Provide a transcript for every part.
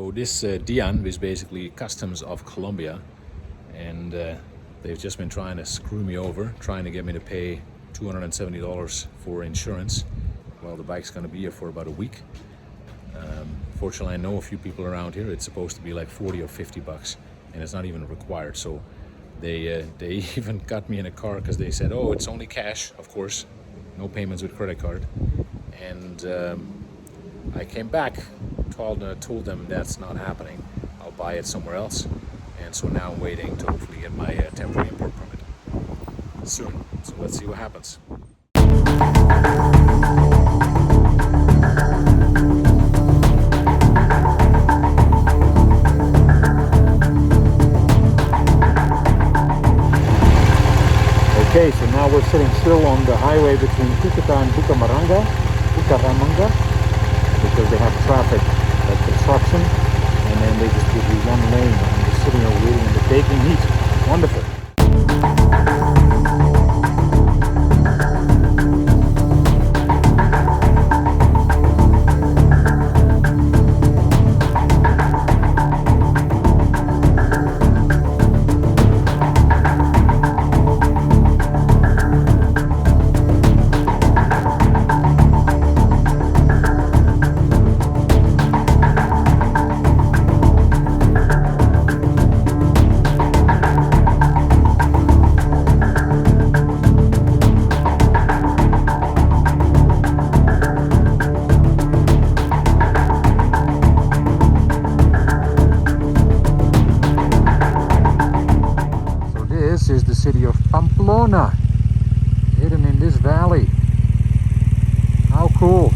So this DIAN is basically customs of Colombia, and they've just been trying to screw me over, trying to get me to pay $270 for insurance. Well, the bike's going to be here for about a week. Fortunately, I know a few people around here. It's supposed to be like 40 or 50 bucks, and it's not even required. So they even got me in a car because they said, oh, it's only cash, of course, no payments with credit card. And I came back, told them that's not happening. I'll buy it somewhere else. And so now I'm waiting to hopefully get my temporary import permit soon. So let's see what happens. Okay, so now we're sitting still on the highway between Cucuta and Bucaramanga, because they have traffic construction, and then they just give you one lane, and I'm just sitting here waiting in the baking heat. Wonderful. Is the city of Pamplona, hidden in this valley. How cool.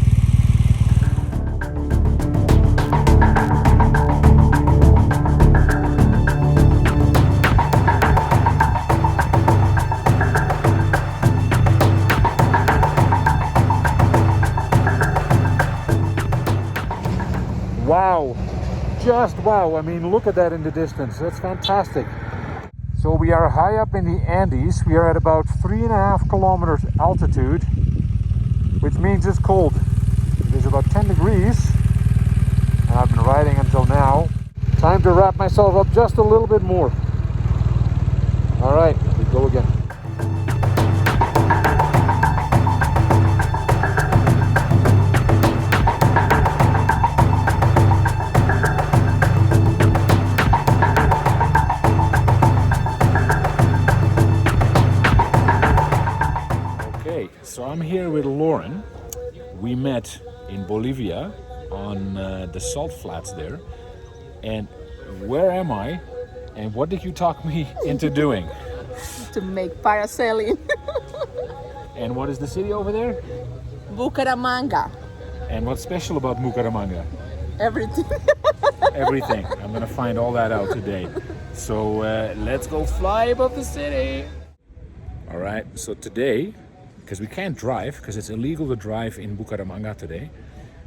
Wow, just wow. I mean, look at that in the distance. That's fantastic. So we are high up in the Andes. We are at about 3.5 kilometers altitude, which means it's cold. It is about 10 degrees, and I've been riding until now. Time to wrap myself up just a little bit more. All right, we go again. So I'm here with Lauren. We met in Bolivia on the salt flats there. And where am I? And what did you talk me into doing? To make parasailing. And what is the city over there? Bucaramanga. And what's special about Bucaramanga? Everything. Everything. I'm gonna find all that out today. So let's go fly above the city. All right, so today, because we can't drive, because it's illegal to drive in Bucaramanga today.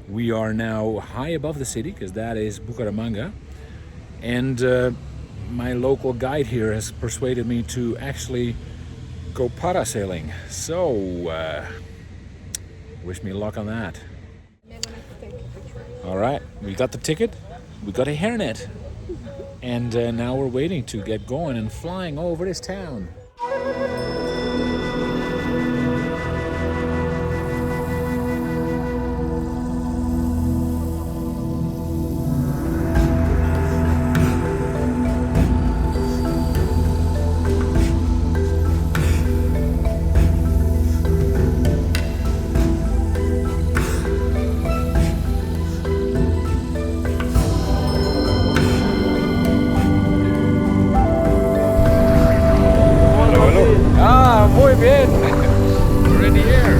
We are now high above the city, because that is Bucaramanga. And my local guide here has persuaded me to actually go parasailing. So, wish me luck on that. All right, we got the ticket, we got a hairnet. And now we're waiting to get going and flying over this town. Muy bien. We're in the air.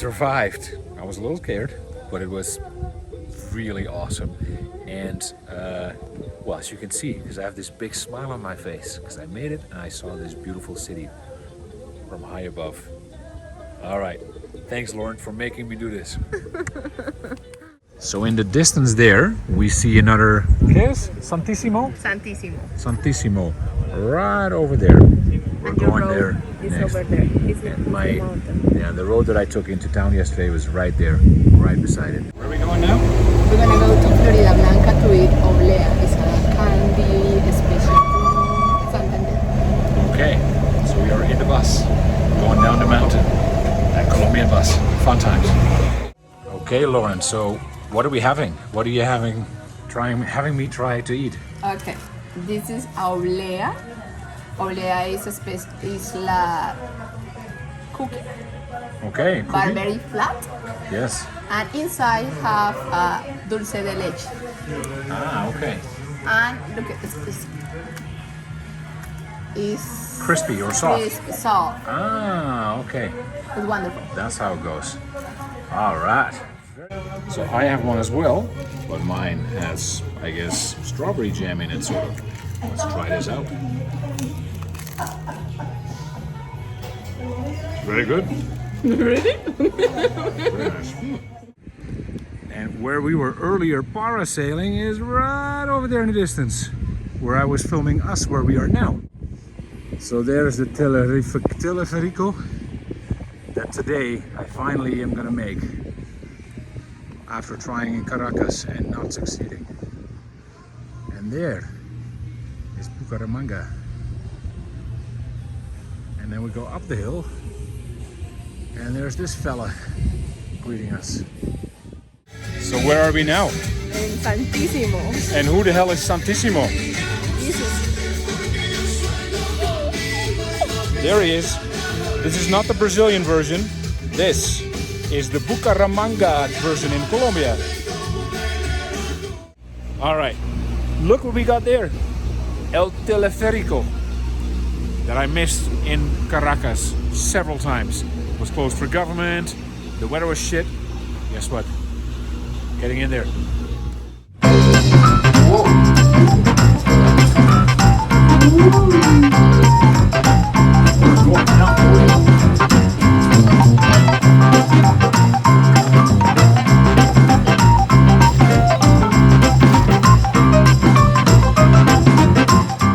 survived. I was a little scared, but it was really awesome. And well, as you can see, because I have this big smile on my face, because I made it and I saw this beautiful city from high above. All right, thanks Lauren for making me do this. So in the distance there, we see another, ¿qué es? Santissimo? Santissimo. Santissimo, right over there. We're going there next. Over there. It's And the mountain. yeah, the road that I took into town yesterday was right there, right beside it. Where are we going now? We're gonna go to Florida Blanca to eat 𝐦𝐤𝐤. It's a candy special from Santander. Okay, so we are in the bus, going down the mountain. That Colombian bus, fun times. Okay, Lauren, so what are we having? What are you having me try to eat? Okay, this is 𝐦𝐤𝐤. 𝐦𝐤𝐤 is la cookie, Okay, but cookie? very flat. Yes. And inside have dulce de leche. Ah, okay. And look at this. It's Crispy or soft? crisp, soft. Ah, okay. It's wonderful. That's how it goes. All right. So I have one as well, but mine has, I guess, strawberry jam in it, sort of. Let's try this out. Very good. Really? Very nice. And where we were earlier parasailing is right over there in the distance, where I was filming us where we are now. So there's the teleferico that today I finally am gonna make after trying in Caracas and not succeeding. And there is Bucaramanga. And then we go up the hill and there's this fella greeting us. So where are we now? In Santissimo. And who the hell is Santissimo? Jesus. There he is. This is not the Brazilian version. This is the Bucaramanga version in Colombia. All right, look what we got there. El Teleférico that I missed in Caracas several times. It was closed for government. The weather was shit. Guess what? Getting in there.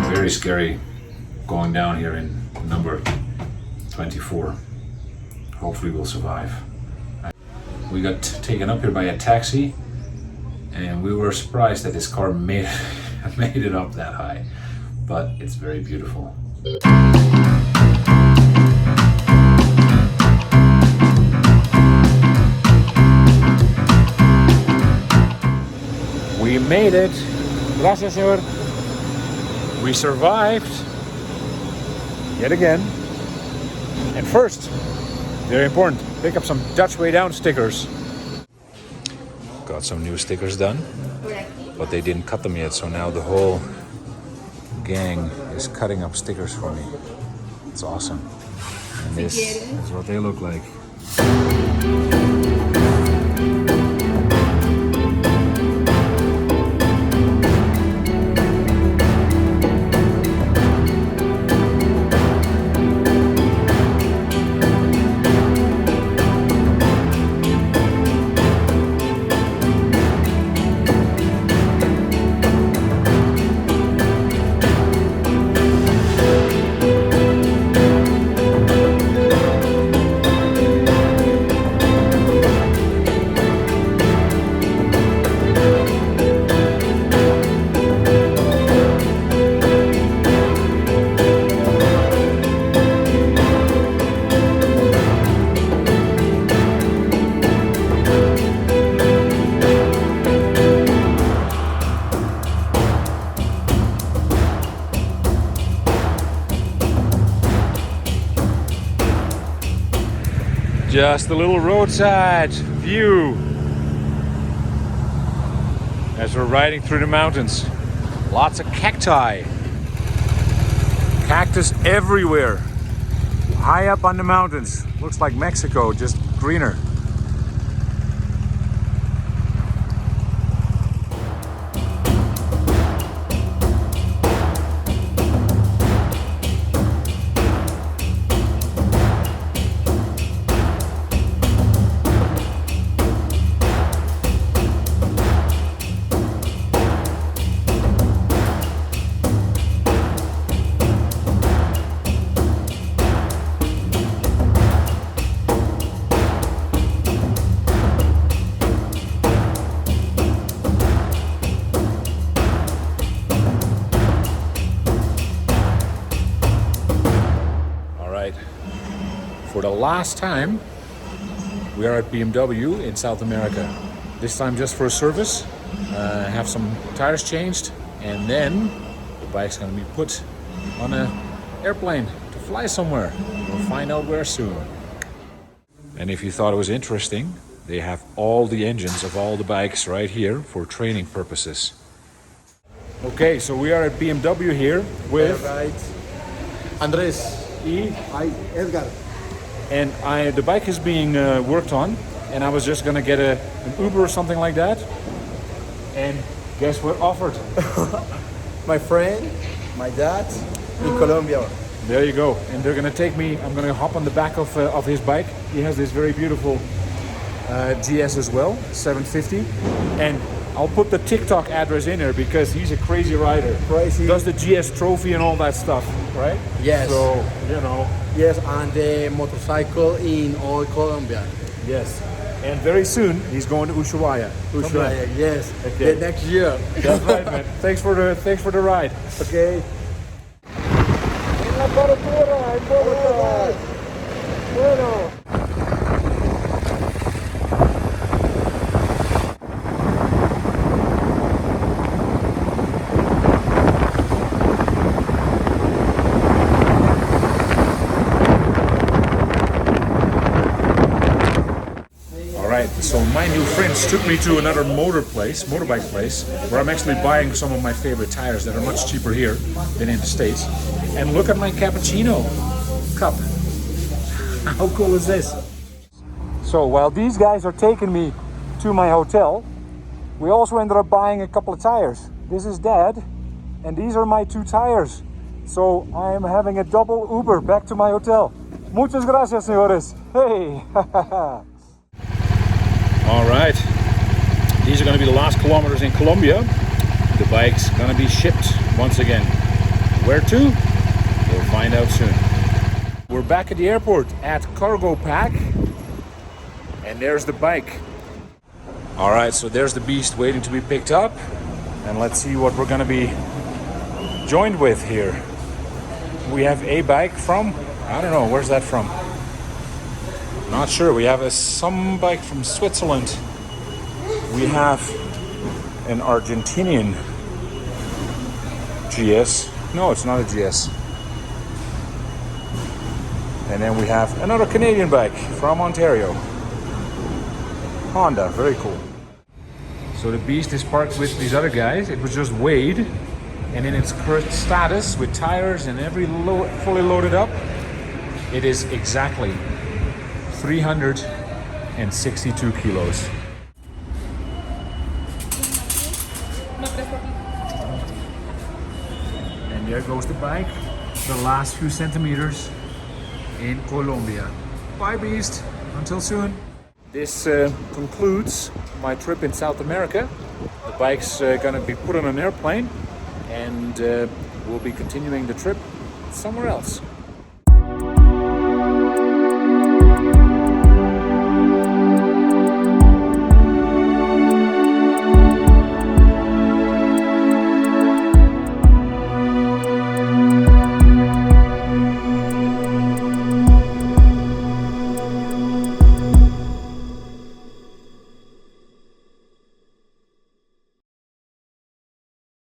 Very scary going down here in number 24. Hopefully we'll survive. We got taken up here by a taxi and we were surprised that this car made it up that high, but it's very beautiful. We made it. Gracias, señor. We survived yet again. And first, very important, pick up some Dutch Way Down stickers. Got some new stickers done, but they didn't cut them yet, so now the whole gang is cutting up stickers for me. It's awesome. And this is what they look like. Just a little roadside view as we're riding through the mountains. Lots of cacti. Cactus everywhere. High up on the mountains. Looks like Mexico, just greener. For the last time, we are at BMW in South America. This time just for a service, have some tires changed, and then the bike's gonna be put on an airplane to fly somewhere. We'll find out where soon. And if you thought it was interesting, they have all the engines of all the bikes right here for training purposes. Okay, so we are at BMW here with Andres. Hi, Edgar. And the bike is being worked on, and I was just gonna get an Uber or something like that. And guess what offered? My friend, my dad, in Colombia. There you go. And they're gonna take me. I'm gonna hop on the back of his bike. He has this very beautiful GS as well, 750. And I'll put the TikTok address in there because he's a crazy rider. Crazy. Does the GS trophy and all that stuff, right? Yes. So, you know. Yes, and the motorcycle in all Colombia. Yes. And very soon he's going to 𝐦𝐤𝐤𝐿. Ushuaia, yes. Okay. The next year. That's right, man. Thanks for the ride. Okay. Alright, so my new friends took me to another motorbike place, where I'm actually buying some of my favorite tires that are much cheaper here than in the States. And look at my cappuccino cup. How cool is this? So while these guys are taking me to my hotel, we also ended up buying a couple of tires. This is Dad, and these are my 2 tires. So I am having a double Uber back to my hotel. Muchas gracias, señores. Hey! All right, these are going to be the last kilometers in Colombia. The bike's going to be shipped once again. Where to? We'll find out soon. We're back at the airport at Cargo Pack, and there's the bike. All right, so there's the beast waiting to be picked up, and let's see what we're going to be joined with here. We have a bike from, I don't know, where's that from? Not sure. We have some bike from Switzerland. We have an Argentinian GS. No, it's not a GS. And then we have another Canadian bike from Ontario. Honda, very cool. So the beast is parked with these other guys. It was just weighed, and in its current status with tires and fully loaded up, it is exactly 362 kilos. And there goes the bike, the last few centimeters in Colombia. Bye, beast. Until soon. This concludes my trip in South America. The bike's gonna be put on an airplane, and we'll be continuing the trip somewhere else.